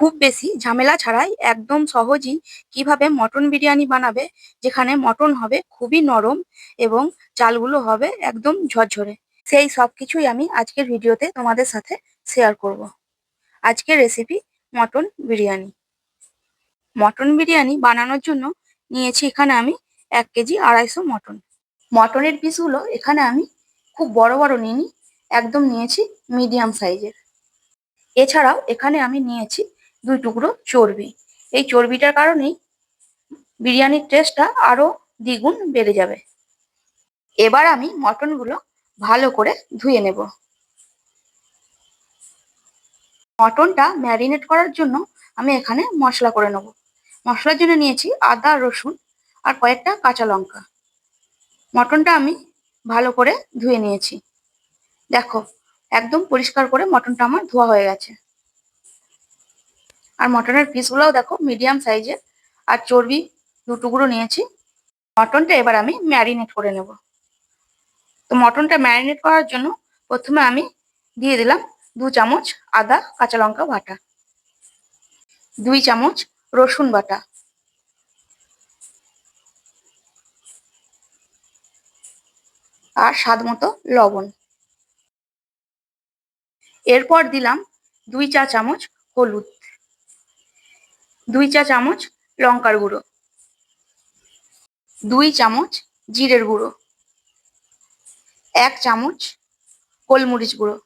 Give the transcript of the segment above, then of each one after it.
খুব বেশি ঝামেলা ছাড়াই একদম সহজেই কিভাবে মটন বিরিয়ানি বানাবে, যেখানে মটন হবে খুবই নরম এবং চালগুলো হবে একদম ঝরঝরে। সেই সবকিছুই আমি আজকের ভিডিওতে তোমাদের সাথে শেয়ার করব। আজকের recipe mutton biryani. Mutton biryani বানানোর জন্য নিয়েছি এখানে আমি 1 কেজি 250 মটন। মটনের পিসগুলো এখানে আমি খুব বড় বড় নিইনি, একদম নিয়েছি মিডিয়াম সাইজের। এছাড়াও এখানে আমি নিয়েছি 2 টুকরো চর্বি। এই চর্বিটার কারণেই বিরিয়ানির টেস্টটা আরো দ্বিগুণ বেড়ে যাবে। এবার আমি মটনগুলো ভালো করে ধুয়ে নেব। মটনটা ম্যারিনেট করার জন্য আমি এখানে মশলা করে নেব। মশলার জন্য নিয়েছি আদা, রসুন আর কয়েকটা কাঁচা লঙ্কা। মটনটা আমি ভালো করে ধুয়ে নিয়েছি। দেখো, একদম পরিষ্কার করে মটনটা আমার ধোয়া হয়ে গেছে। আর মটনের পিসগুলোও দেখো মিডিয়াম সাইজের। আর চর্বি 2 টুকরো নিয়েছি। মটনটা এবার আমি ম্যারিনেট করে নেব। তো মটনটা ম্যারিনেট করার জন্য প্রথমে আমি দিয়ে দিলাম 2 চামচ আদা কাঁচা লঙ্কা বাটা, 2 চামচ রসুন বাটা, আর স্বাদ মতো লবণ। এরপর দিলাম 2 চা চামচ হলুদ, 2 চা চামচ লঙ্কার গুঁড়ো, 2 চামচ জিরের গুঁড়ো, 1 চামচ গোলমরিচ গুঁড়ো,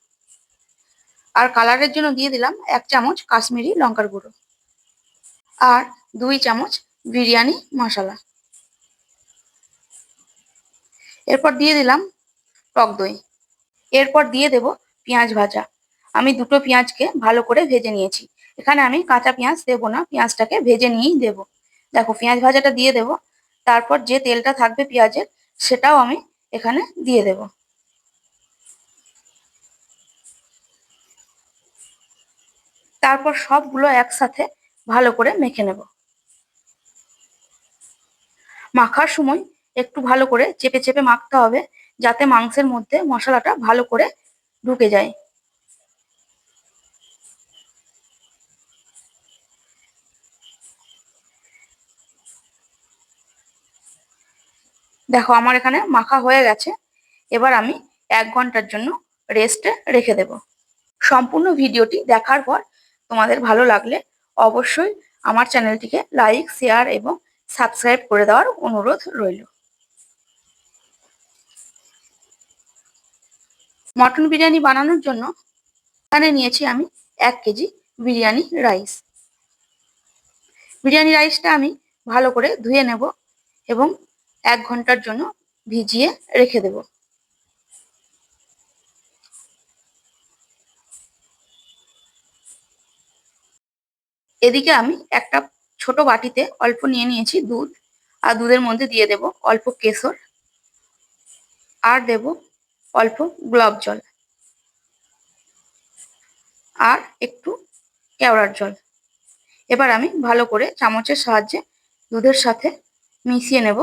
আর কালারের জন্য দিয়ে দিলাম 1 চামচ কাশ্মীরি লঙ্কার গুঁড়ো, আর 2 চামচ বিরিয়ানি মশলা। এরপর দিয়ে দিলাম টক দই। এরপর দিয়ে দেব পেঁয়াজ ভাজা। আমি 2টো পেঁয়াজকে ভালো করে ভেজে নিয়েছি। এখানে আমি কাঁচা পেঁয়াজ দেবো না, পেঁয়াজটাকে ভেজে নিয়েই দেবো। দেখো, পেঁয়াজ ভাজাটা দিয়ে দেবো। তারপর যে তেলটা থাকবে পেঁয়াজের, সেটাও আমি এখানে দিয়ে দেব। তারপর সবগুলো একসাথে ভালো করে মেখে নেব। মাখার সময় একটু ভালো করে চেপে চেপে মাখতে হবে, যাতে মাংসের মধ্যে মশলাটা ভালো করে ঢুকে যায়। দেখো, আমার এখানে মাখা হয়ে গেছে। এবার আমি 1 ঘন্টার জন্য রেস্টে রেখে দেব। সম্পূর্ণ ভিডিওটি দেখার পর তোমাদের ভালো লাগলে অবশ্যই আমার চ্যানেলটিকে লাইক, শেয়ার এবং সাবস্ক্রাইব করে দেওয়ার অনুরোধ রইল। মটন বিরিয়ানি বানানোর জন্য এখানে নিয়েছি আমি 1 কেজি বিরিয়ানি রাইস। বিরিয়ানি রাইসটা আমি ভালো করে ধুয়ে নেব এবং 1 ঘন্টার জন্য ভিজিয়ে রেখে দেব। এদিকে আমি একটা ছোট বাটিতে অল্প নিয়ে নিয়েছি দুধ, আর দুধের মধ্যে দিয়ে দেব অল্প কেশর, আর দেব অল্প গোলাপ জল, আর একটু কেওড়ার জল। এবার আমি ভালো করে চামচের সাহায্যে দুধের সাথে মিশিয়ে নেব।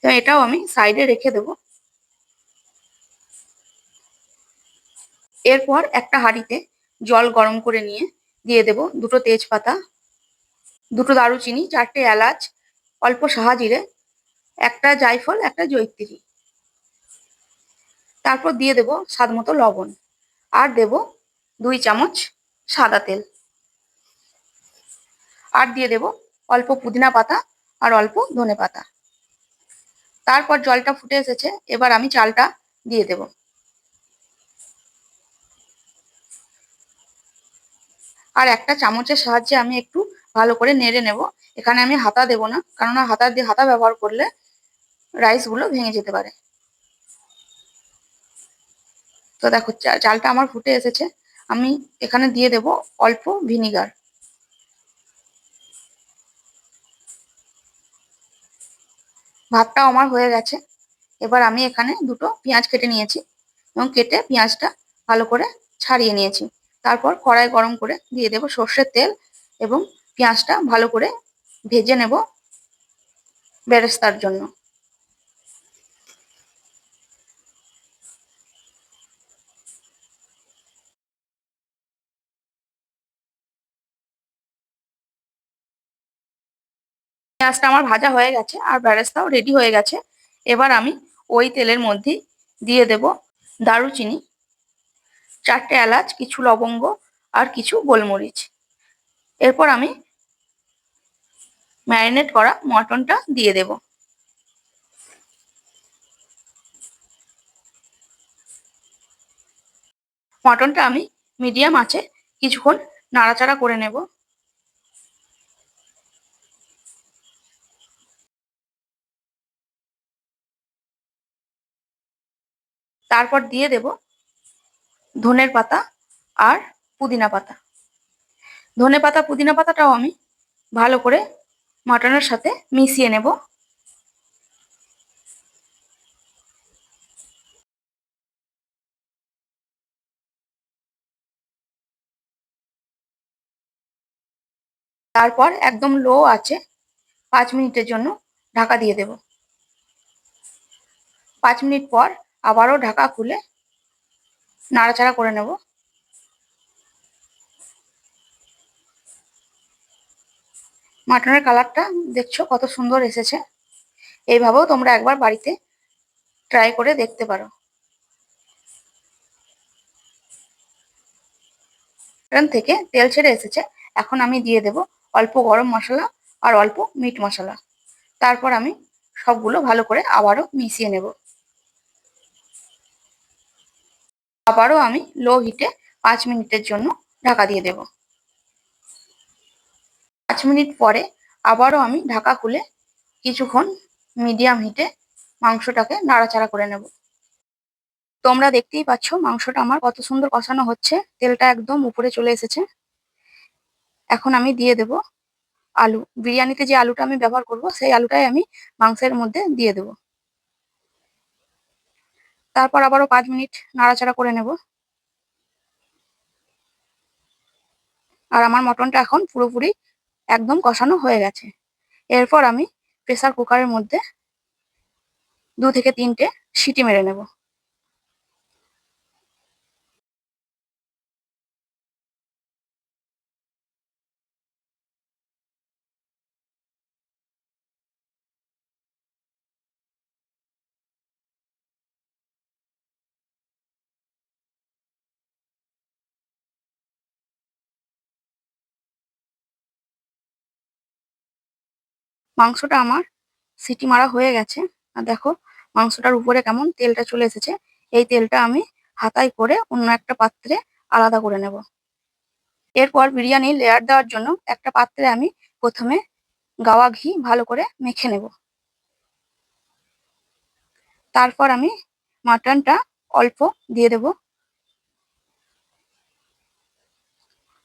তো এটাও আমি সাইডে রেখে দেব। এরপর একটা হাঁড়িতে জল গরম করে নিয়ে দিয়ে দেব 2টো তেজপাতা, 2টো দারুচিনি, 4টে এলাচ, অল্প সাহাজিরে, একটা জায়ফল, একটা জয়িত্রী। তারপর দিয়ে দেব স্বাদ মতো লবণ, আর দেব 2 চামচ সাদা তেল, আর দিয়ে দেব অল্প পুদিনা পাতা আর অল্প ধনেপাতা। তারপর জলটা ফুটে এসেছে, এবার আমি চালটা দিয়ে দেব। আর একটা চামচের সাহায্যে আমি একটু ভালো করে নেড়ে নেব। এখানে আমি হাতা দেব না, কেননা হাতা ব্যবহার করলে রাইসগুলো ভেঙে যেতে পারে। তো দেখো, চালটা আমার ফুটে এসেছে। আমি এখানে দিয়ে দেব অল্প ভিনিগার। ভাতটাও আমার হয়ে গেছে। এবার আমি এখানে 2টো পেঁয়াজ কেটে নিয়েছি এবং কেটে পেঁয়াজটা ভালো করে ছাড়িয়ে নিয়েছি। তারপর কড়াই গরম করে দিয়ে দেব সর্ষের তেল এবং পেঁয়াজটা ভালো করে ভেজে নেব বেরেস্তার জন্য। পেঁয়াজটা আমার ভাজা হয়ে গেছে আর বেরেস্তাও রেডি হয়ে গেছে। এবার আমি ওই তেলের মধ্যে দিয়ে দেব দারুচিনি, 4টে এলাচ, কিছু লবঙ্গ আর কিছু গোলমরিচ। এরপর আমি ম্যারিনেট করা মটনটা দিয়ে দেব। মটনটা আমি মিডিয়াম আঁচে কিছুক্ষণ নাড়াচাড়া করে নেব। তারপর দিয়ে দেব ধনের পাতা আর পুদিনা পাতা। ধনে পাতা পুদিনা পাতাটাও আমি ভালো করে মাটনের সাথে মিশিয়ে নেব। তারপর একদম লো আছে 5 মিনিটের জন্য ঢাকা দিয়ে দেব। 5 মিনিট পর আবারও ঢাকা খুলে নাড়াচাড়া করে নেব। মাটনের কালারটা দেখছো কত সুন্দর এসেছে। এইভাবেও তোমরা একবার বাড়িতে ট্রাই করে দেখতে পারো। মাটন থেকে তেল ছেড়ে এসেছে। এখন আমি দিয়ে দেব অল্প গরম মশলা আর অল্প মিট মশলা। তারপর আমি সবগুলো ভালো করে আবারও মিশিয়ে নেব। আবারও আমি লো হিটে 5 মিনিটের জন্য ঢাকা দিয়ে দেব। 5 মিনিট পরে আবারও আমি ঢাকা খুলে কিছুক্ষণ মিডিয়াম হিটে মাংসটাকে নাড়াচাড়া করে নেব। তোমরা দেখতেই পাচ্ছ মাংসটা আমার কত সুন্দর কষানো হচ্ছে, তেলটা একদম উপরে চলে এসেছে। এখন আমি দিয়ে দেব আলু। বিরিয়ানিতে যে আলুটা আমি ব্যবহার করব সেই আলুটাই আমি মাংসের মধ্যে দিয়ে দেব। তারপর আবারও 5 মিনিট নাড়াচাড়া করে নেব। আর আমার মটনটা এখন পুরোপুরি একদম কষানো হয়ে গেছে। এরপর আমি প্রেসার কুকারের মধ্যে 2 থেকে 3টে সিটি মেরে নেব। মাংসটা আমার সিটি মারা হয়ে গেছে। আর দেখো মাংসটার উপরে কেমন তেলটা চলে এসেছে। এই তেলটা আমি হাতায় করে অন্য একটা পাত্রে আলাদা করে নেব। এরপর বিরিয়ানি লেয়ার দেওয়ার জন্য একটা পাত্রে আমি প্রথমে গাওয়া ঘি ভালো করে মেখে নেব। তারপর আমি মাটনটা অল্প দিয়ে দেব।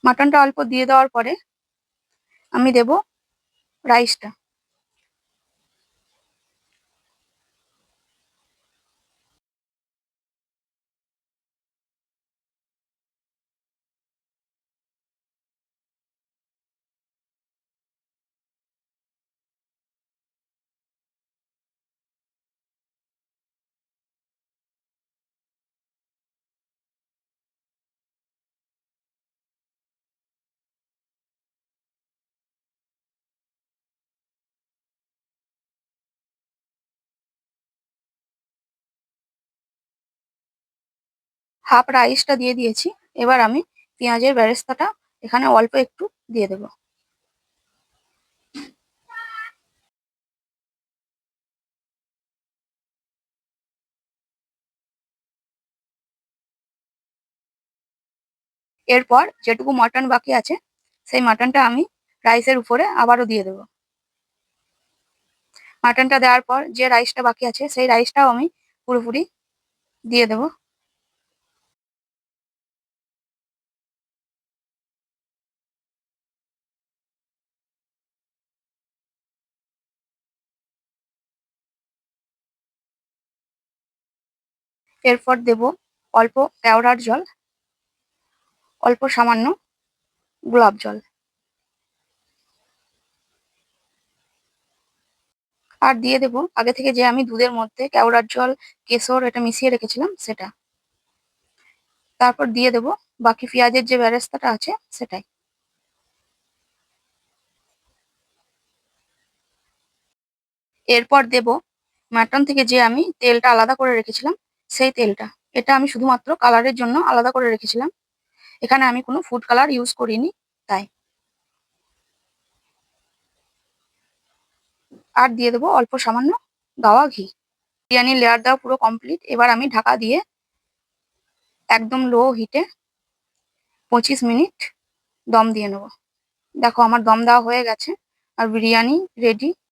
মাটনটা অল্প দিয়ে দেওয়ার পরে আমি দেব রাইসটা। হাফ রাইসটা দিয়ে দিয়েছি। এবার আমি পেঁয়াজের বেরেস্তাটা এখানে অল্প একটু দিয়ে দেব। এরপর যেটুকু মটন বাকি আছে সেই মটনটা আমি রাইসের উপরে আবারও দিয়ে দেব। মাটনটা দেওয়ার পর যে রাইসটা বাকি আছে সেই রাইসটাও আমি পুরোপুরি দিয়ে দেব। এরপর দেব অল্প কেওড়ার জল, অল্প সামান্য গোলাপ জল আর দিয়ে দেব আগে থেকে যে আমি দুধের মধ্যে কেওড়ার জল, কেশর এটা মিশিয়ে রেখেছিলাম সেটা। তারপর দিয়ে দেব বাকি পেঁয়াজের যে বেরেস্তাটা আছে সেটাই। এরপর দেব মাটন থেকে যে আমি তেলটা আলাদা করে রেখেছিলাম সেই তেলটা। এটা আমি শুধুমাত্র কালারের জন্য আলাদা করে রেখেছিলাম। এখানে আমি কোনো ফুড কালার ইউজ করিনি তাই। আর দিয়ে দেবো অল্প সামান্য গাওয়া ঘি। বিরিয়ানির লেয়ার দেওয়া পুরো কমপ্লিট। এবার আমি ঢাকা দিয়ে একদম লো হিটে 25 মিনিট দম দিয়ে নেবো। দেখো আমার দম দেওয়া হয়ে গেছে আর বিরিয়ানি রেডি।